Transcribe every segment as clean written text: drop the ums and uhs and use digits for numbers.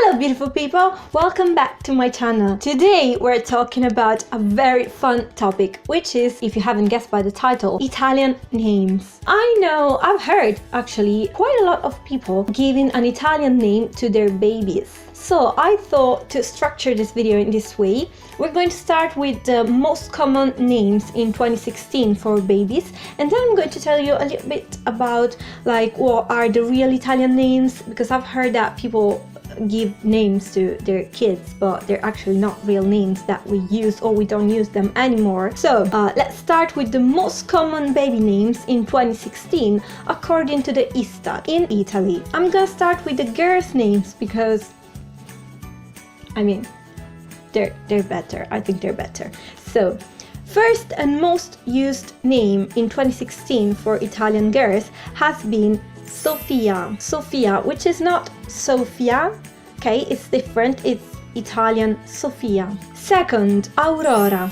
Hello beautiful people, welcome back to my channel. Today we're talking about a very fun topic, which is, if you haven't guessed by the title, Italian names. I know, I've heard actually quite a lot of people giving an Italian name to their babies. So I thought to structure this video in this way. We're going to start with the most common names in 2016 for babies, and then I'm going to tell you a little bit about like what are the real Italian names, because I've heard that people give names to their kids but they're actually not real names that we use, or we don't use them anymore. So let's start with the most common baby names in 2016 according to the Istat in Italy. I'm gonna start with the girls' names because I mean they're better. I think they're better. So first and most used name in 2016 for Italian girls has been Sofia, which is not Sofia, okay, it's different, it's Italian Sofia. Second, Aurora,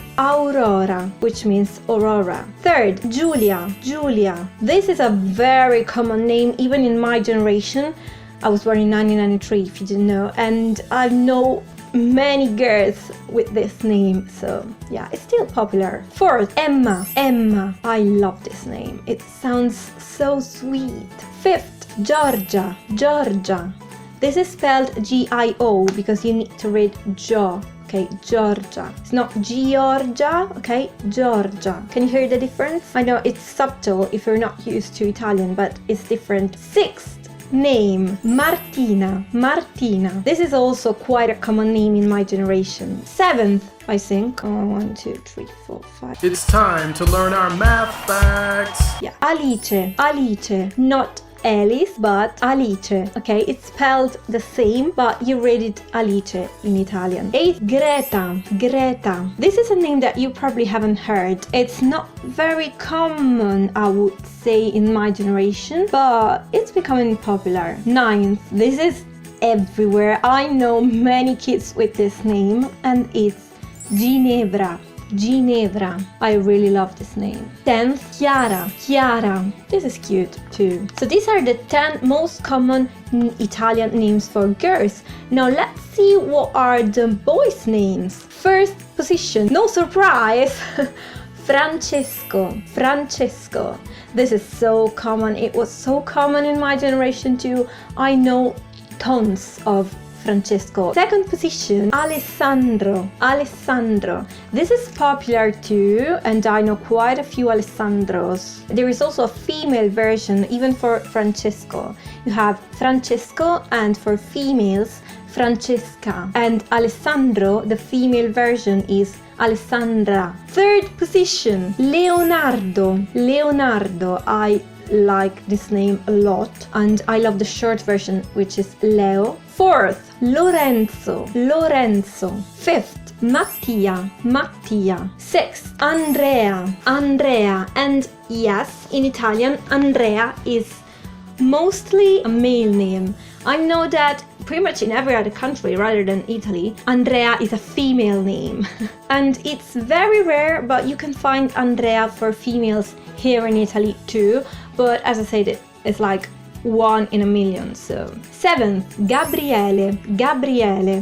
which means Aurora. Third, Giulia. This is a very common name even in my generation. I was born in 1993, if you didn't know, and I know many girls with this name, so yeah, it's still popular. Fourth, Emma. I love this name, it sounds so sweet. Fifth, Georgia. This is spelled G-I-O because you need to read Jo, okay, Georgia. It's not Georgia, okay, Georgia. Can you hear the difference? I know it's subtle if you're not used to Italian, but it's different. Sixth name, Martina. This is also quite a common name in my generation. Seventh, I think. 1, 2, 3, 4, 5. It's time to learn our math facts. Yeah, Alice, not Alice, but Alice, okay? It's spelled the same, but you read it Alice in Italian. Eighth, Greta. This is a name that you probably haven't heard. It's not very common, I would say, in my generation, but it's becoming popular. Ninth, this is everywhere. I know many kids with this name, and it's Ginevra. I really love this name. 10th, Chiara. This is cute too. So these are the 10 most common Italian names for girls. Now let's see what are the boys' names. First position, no surprise, Francesco. This is so common. It was so common in my generation too. I know tons of Francesco. Second position, Alessandro. This is popular too, and I know quite a few Alessandros. There is also a female version even for Francesco. You have Francesco, and for females, Francesca. And Alessandro, the female version, is Alessandra. Third position, Leonardo. I like this name a lot, and I love the short version, which is Leo. Fourth, Lorenzo. Fifth, Mattia. Sixth, Andrea. And yes, in Italian, Andrea is mostly a male name. I know that pretty much in every other country rather than Italy, Andrea is a female name. And it's very rare, but you can find Andrea for females here in Italy too. But as I said, it's like 1 in a million. So seventh, Gabriele.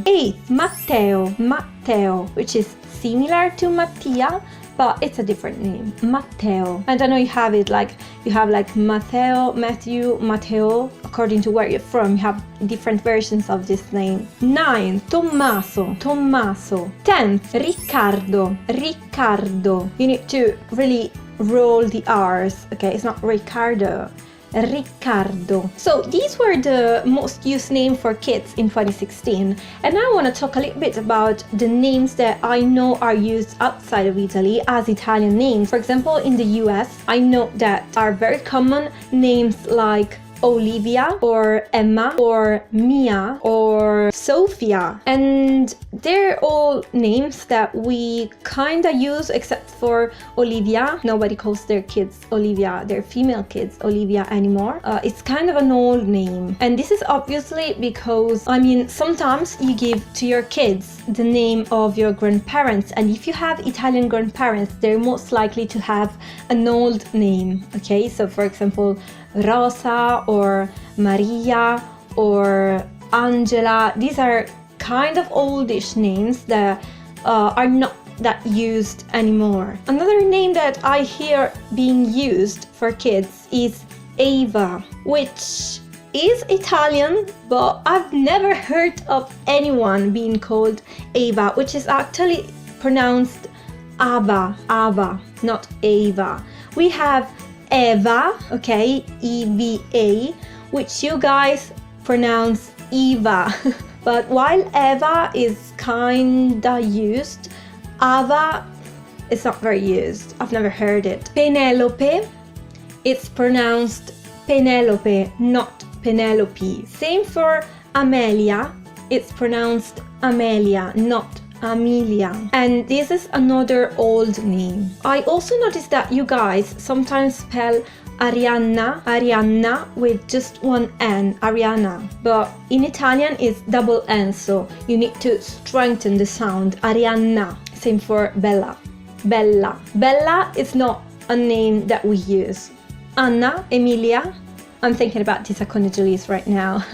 Eighth, Matteo, which is similar to Mattia, but it's a different name, Matteo. And I know you have it like, you have like Matteo, according to where you're from, you have different versions of this name. Ninth, Tommaso. 10th, Riccardo. You need to really roll the R's, okay? It's not Riccardo. So these were the most used names for kids in 2016, and I want to talk a little bit about the names that I know are used outside of Italy as Italian names. For example, in the US, I know that are very common names like Olivia or Emma or Mia or Sofia, and they're all names that we kinda use except for Olivia. Nobody calls their kids Olivia, their female kids Olivia anymore. It's kind of an old name, and this is obviously because, I mean, sometimes you give to your kids the name of your grandparents, and if you have Italian grandparents, they're most likely to have an old name, okay? So for example, Rosa or Maria or Angela. These are kind of oldish names that are not that used anymore. Another name that I hear being used for kids is Ava, which is Italian, but I've never heard of anyone being called Ava, which is actually pronounced Ava, not Ava. We have Eva, okay, E-V-A, which you guys pronounce Eva. But while Eva is kinda used, Ava is not very used. I've never heard it. Penelope, it's pronounced Penelope, not Penelope. Same for Amelia, it's pronounced Amelia, not Amelia. And this is another old name. I also noticed that you guys sometimes spell Arianna with just one N, Arianna. But in Italian it's double N, so you need to strengthen the sound. Arianna. Same for Bella. Bella is not a name that we use. Anna, Emilia. I'm thinking about Tisa Conigelis right now.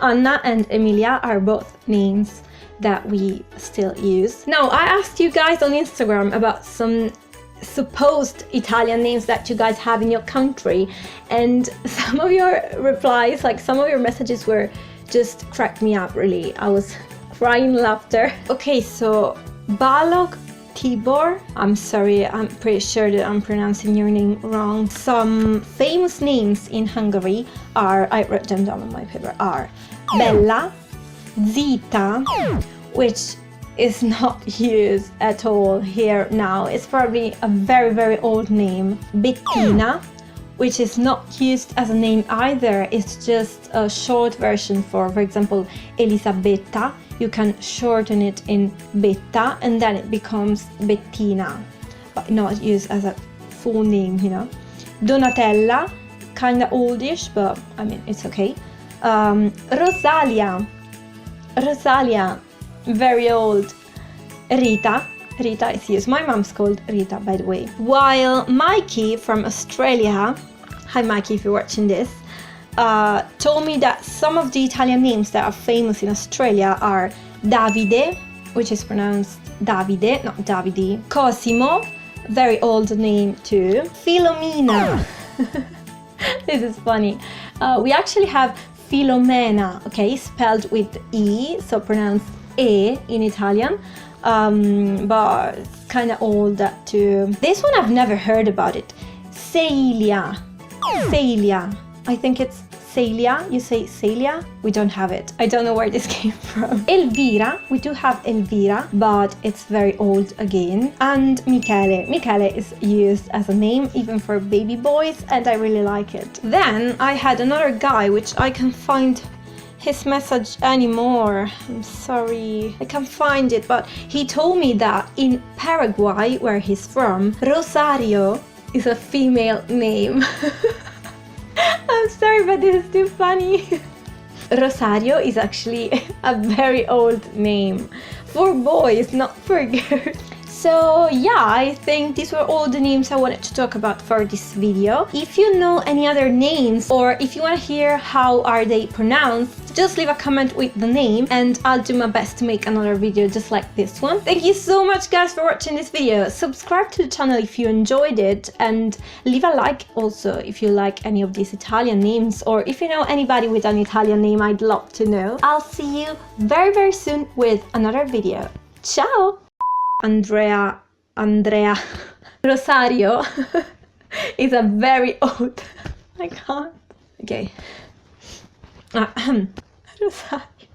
Anna and Emilia are both names that we still use. Now, I asked you guys on Instagram about some supposed Italian names that you guys have in your country, and some of your replies, like some of your messages were just cracked me up, really. I was crying laughter. Okay, so Balog Tibor, I'm sorry, I'm pretty sure that I'm pronouncing your name wrong. Some famous names in Hungary are, I wrote them down on my paper, are Bella, Zita, which is not used at all here now. It's probably a very, very old name. Bettina, which is not used as a name either. It's just a short version for example, Elisabetta. You can shorten it in Betta and then it becomes Bettina, but not used as a full name, you know. Donatella, kinda oldish, but I mean, it's okay. Rosalia, very old. Rita is used. My mom's called Rita, by the way. While Mikey from Australia, hi Mikey if you're watching this, told me that some of the Italian names that are famous in Australia are Davide, which is pronounced Davide, not Davide. Cosimo, very old name too. Filomena. This is funny. We actually have Filomena, okay, spelled with E, so pronounced E in Italian, but it's kind of old that too. This one I've never heard about it. Celia, I think it's Celia, you say Celia? We don't have it. I don't know where this came from. Elvira, we do have Elvira, but it's very old again. And Michele is used as a name even for baby boys, and I really like it. Then I had another guy, which I can't find his message anymore. I'm sorry, I can't find it, but he told me that in Paraguay, where he's from, Rosario is a female name. I'm sorry, but this is too funny. Rosario is actually a very old name for boys, not for girls. So yeah, I think these were all the names I wanted to talk about for this video. If you know any other names, or if you want to hear how are they pronounced, just leave a comment with the name and I'll do my best to make another video just like this one. Thank you so much guys for watching this video. Subscribe to the channel if you enjoyed it, and leave a like also if you like any of these Italian names, or if you know anybody with an Italian name, I'd love to know. I'll see you very, very soon with another video. Ciao! Andrea Rosario is a very old, I can't, okay. Rosario.